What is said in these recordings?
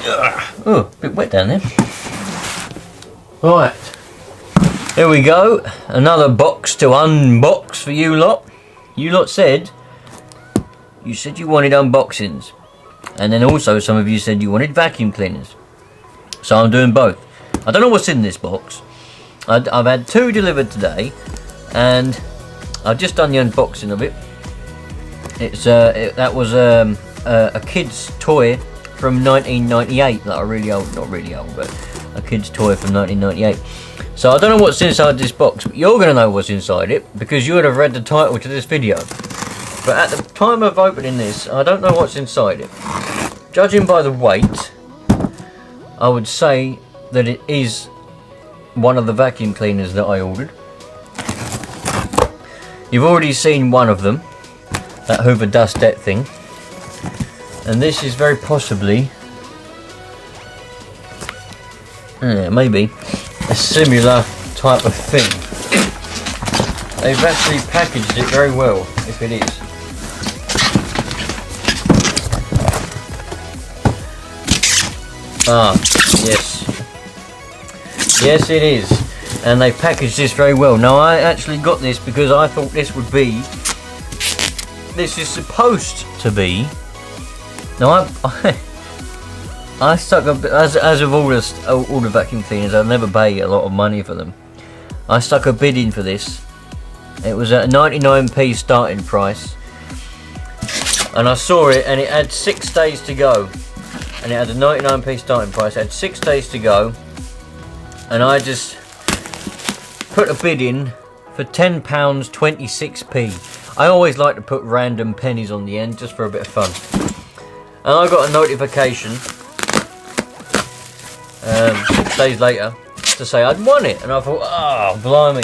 Oh, a bit wet down there. Right, here we go. Another box to unbox for you lot. You lot said you wanted unboxings, and then also some of you said you wanted vacuum cleaners. So I'm doing both. I don't know what's in this box. I've had 2 delivered today, and I've just done the unboxing of it. It's that was a kid's toy from 1998. Like a really old, not really old, but a kid's toy from 1998. So I don't know what's inside this box, but you're going to know what's inside it because you would have read the title to this video. But at the time of opening this, I don't know what's inside it. Judging by the weight, I would say that it is one of the vacuum cleaners that I ordered. You've already seen one of them, that Hoover Dustette thing, and this is very possibly, maybe, a similar type of thing. They've actually packaged it very well, if it is. Ah, yes. Yes, it is. And they packaged this very well. Now, I actually got this because I thought this would be... This is supposed to be... Now, I stuck a bit... As of all the vacuum cleaners, I never pay a lot of money for them. I stuck a bid in for this. It was at a 99p starting price. And I saw it, and it had 6 days to go. And it had a 99p starting price. It had 6 days to go. And I just put a bid in for £10.26p. I always like to put random pennies on the end just for a bit of fun. And I got a notification 6 days later to say I'd won it. And I thought, oh, blimey.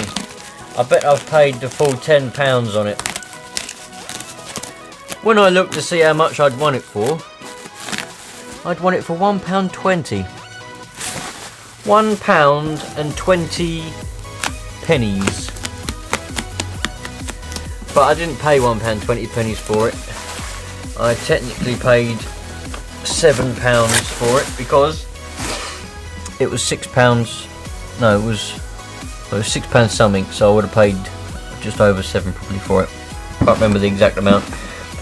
I bet I've paid the full £10 on it. When I looked to see how much I'd won it for, I'd won it for £1.20. £1.20. But I didn't pay £1.20 for it. I technically paid £7 for it because it was £6. No, it was £6 something. So I would have paid just over £7 probably for it. Can't remember the exact amount,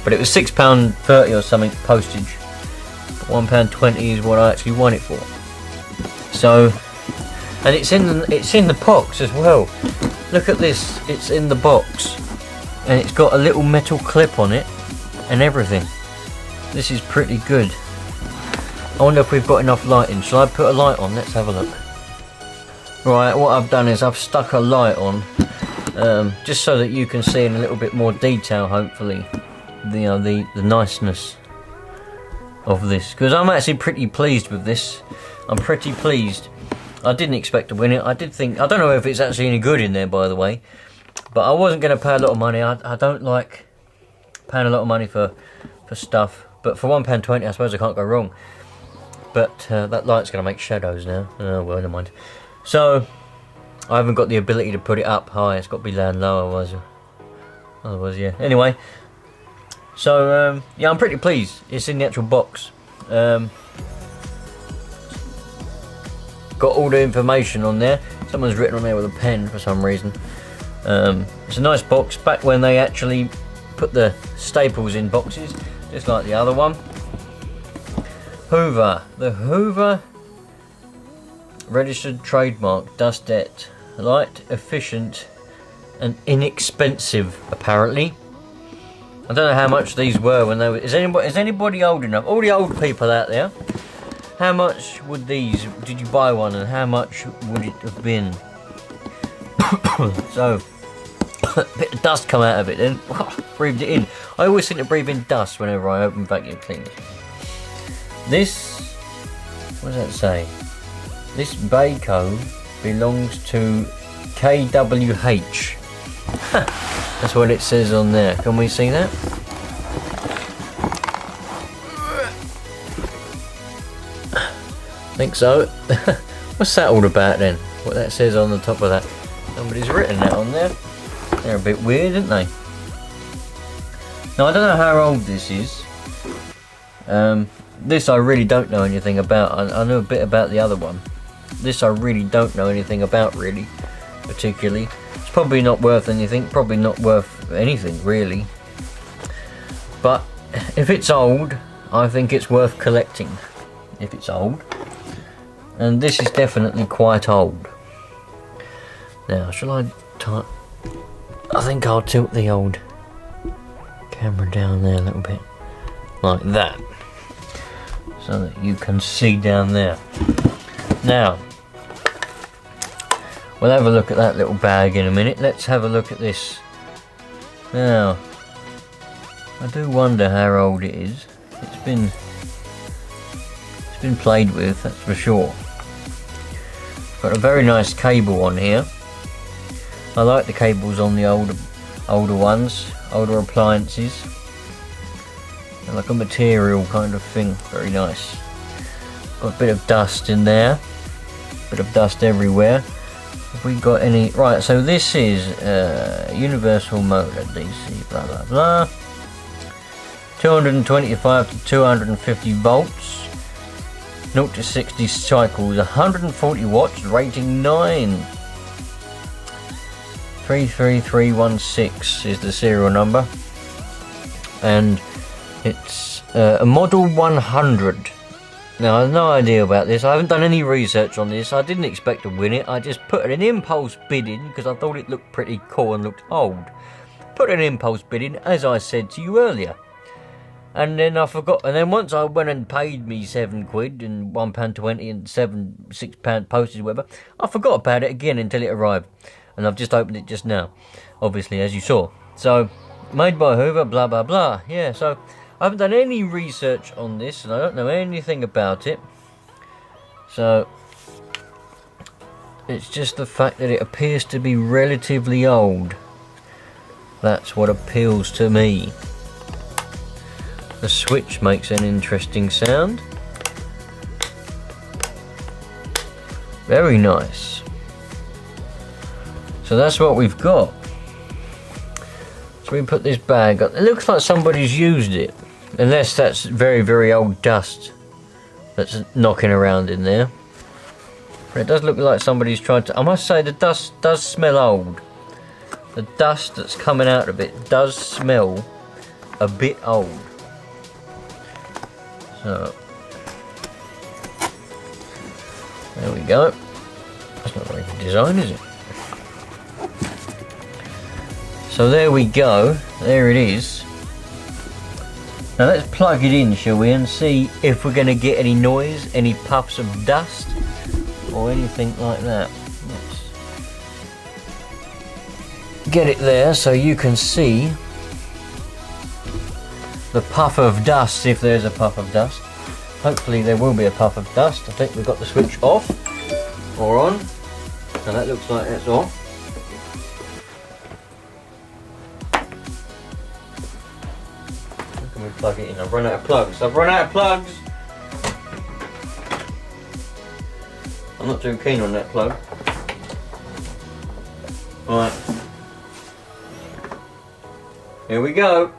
but it was £6.30 or something postage. £1.20 is what I actually won it for. So, and it's in the box as well. Look at this, it's in the box, and it's got a little metal clip on it and everything. This is pretty good. I wonder if we've got enough lighting. Shall I put a light on? Let's have a look. Right, what I've done is I've stuck a light on, just so that you can see in a little bit more detail, hopefully, the niceness of this, because I'm actually pretty pleased with this. I'm pretty pleased. I didn't expect to win it. I did think, I don't know if it's actually any good in there, by the way, but I wasn't going to pay a lot of money. I don't like paying a lot of money for stuff, but for £1.20 I suppose I can't go wrong. But that light's going to make shadows now. Oh well, never mind. So I haven't got the ability to put it up high. It's got to be down low, otherwise yeah. Anyway, so yeah, I'm pretty pleased. It's in the actual box. Got all the information on there. Someone's written on there with a pen for some reason. It's a nice box. Back when they actually put the staples in boxes, just like the other one. Hoover, the Hoover registered trademark Dustette, light, efficient, and inexpensive. Apparently, I don't know how much these were when they were. Is anybody old enough? All the old people out there. How much would these? Did you buy one, and how much would it have been? So, a bit of dust come out of it. Then breathed it in. I always seem to breathe in dust whenever I open vacuum cleaners. This, what does that say? This Baco belongs to KWH. That's what it says on there. Can we see that? I think so. What's that all about then? What that says on the top of that? Somebody's written that on there. They're a bit weird, aren't they? Now I don't know how old this is. this I really don't know anything about. I know a bit about the other one. This I really don't know anything about, really, particularly. It's probably not worth anything, probably not worth anything, really. But if it's old, I think it's worth collecting, if it's old. And this is definitely quite old. Now, shall I I think I'll tilt the old camera down there a little bit, like that, so that you can see down there. Now, we'll have a look at that little bag in a minute. Let's have a look at this. Now, I do wonder how old it is. It's been played with, that's for sure. Got a very nice cable on here. I like the cables on the older ones, older appliances. They're like a material kind of thing, very nice. Got a bit of dust in there, bit of dust everywhere. Have we got any? Right, so this is universal motor DC, blah blah blah. 225 to 250 volts. 0 to 60 cycles, 140 watts, rating 9. 33316 is the serial number, and it's a model 100. Now, I have no idea about this. I haven't done any research on this. I didn't expect to win it. I just put an impulse bid in because I thought it looked pretty cool and looked old. Put an impulse bid in, as I said to you earlier. And then I forgot, and then once I went and paid me £7 and £1.20 and £6 postage, whatever, I forgot about it again until it arrived. And I've just opened it just now, obviously, as you saw. So, made by Hoover, blah blah blah. Yeah, so I haven't done any research on this, and I don't know anything about it. So, it's just the fact that it appears to be relatively old. That's what appeals to me. The switch makes an interesting sound. Very nice. So that's what we've got. So we put this bag up. It looks like somebody's used it. Unless that's very, very old dust that's knocking around in there. But it does look like somebody's tried to... I must say the dust does smell old. The dust that's coming out of it does smell a bit old. So, there we go. That's not very good design, is it? So there we go. There it is. Now let's plug it in, shall we, and see if we're going to get any noise, any puffs of dust, or anything like that. Let's get it there so you can see the puff of dust, if there's a puff of dust. Hopefully there will be a puff of dust. I think we've got the switch off or on, and that looks like it's off. How can we plug it in? I've run out of plugs. I've run out of plugs! I'm not too keen on that plug. Right. Here we go.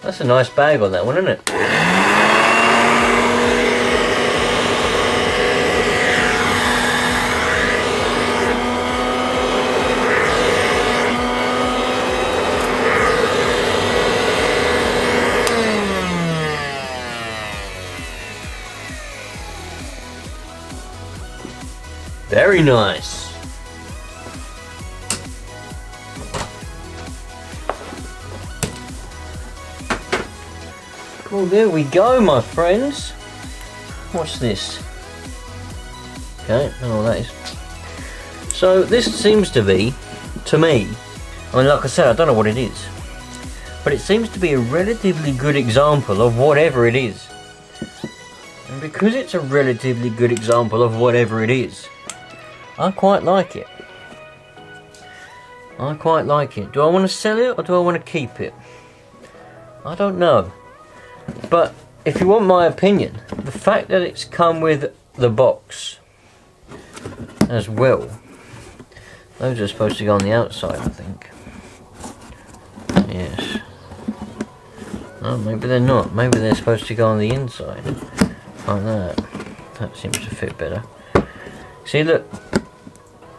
That's a nice bag on that one, isn't it? Very nice. Well, there we go, my friends. What's this? Okay, I don't know what that is. So this seems to be, to me, I mean, like I said, I don't know what it is, but it seems to be a relatively good example of whatever it is. And because it's a relatively good example of whatever it is, I quite like it. I quite like it. Do I want to sell it or do I want to keep it? I don't know. But if you want my opinion, the fact that it's come with the box as well. Those are supposed to go on the outside, I think. Yes. Oh, maybe they're not. Maybe they're supposed to go on the inside. Like that. That seems to fit better. See, look.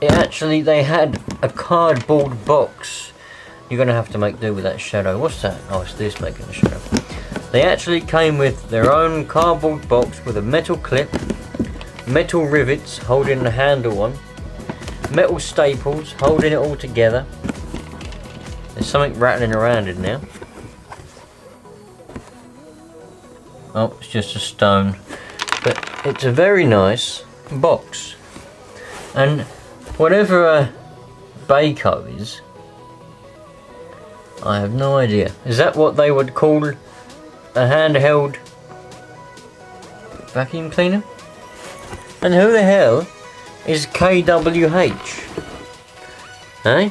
They had a cardboard box. You're going to have to make do with that shadow. What's that? Oh, it's this making the shadow. They actually came with their own cardboard box with a metal clip, metal rivets holding the handle on, metal staples holding it all together. There's something rattling around in there. Oh, it's just a stone. But it's a very nice box. And whatever a Baco is, I have no idea. Is that what they would call a handheld vacuum cleaner? And who the hell is KWH? Eh?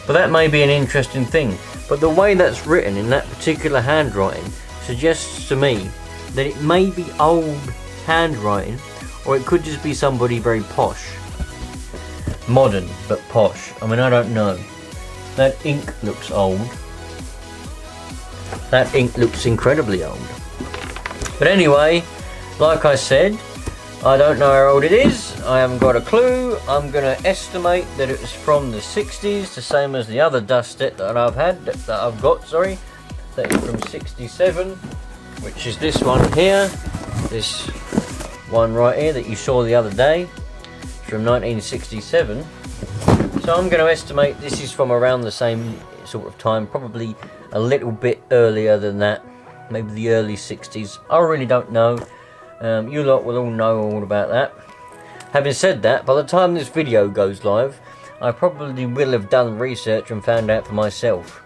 But that may be an interesting thing. But the way that's written in that particular handwriting suggests to me that it may be old handwriting, or it could just be somebody very posh. Modern, but posh. I mean, I don't know. That ink looks old. That ink looks incredibly old. But anyway, like I said, I don't know how old it is. I haven't got a clue. I'm going to estimate that it was from the 60s, the same as the other dust set that I've got, that is from 67, which is this one here. This one right here that you saw the other day. From 1967. So I'm going to estimate this is from around the same sort of time, probably a little bit earlier than that, maybe the early 60s. I really don't know. You lot will all know all about that. Having said that, by the time this video goes live, I probably will have done research and found out for myself.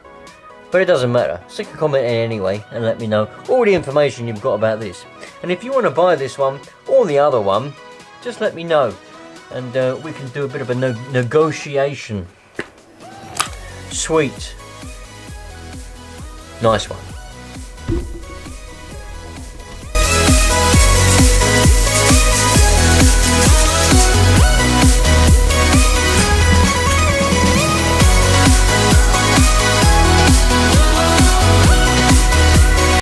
But it doesn't matter. Stick a comment in anyway and let me know all the information you've got about this. And if you want to buy this one or the other one, just let me know. And we can do a bit of a negotiation. Sweet. Nice one.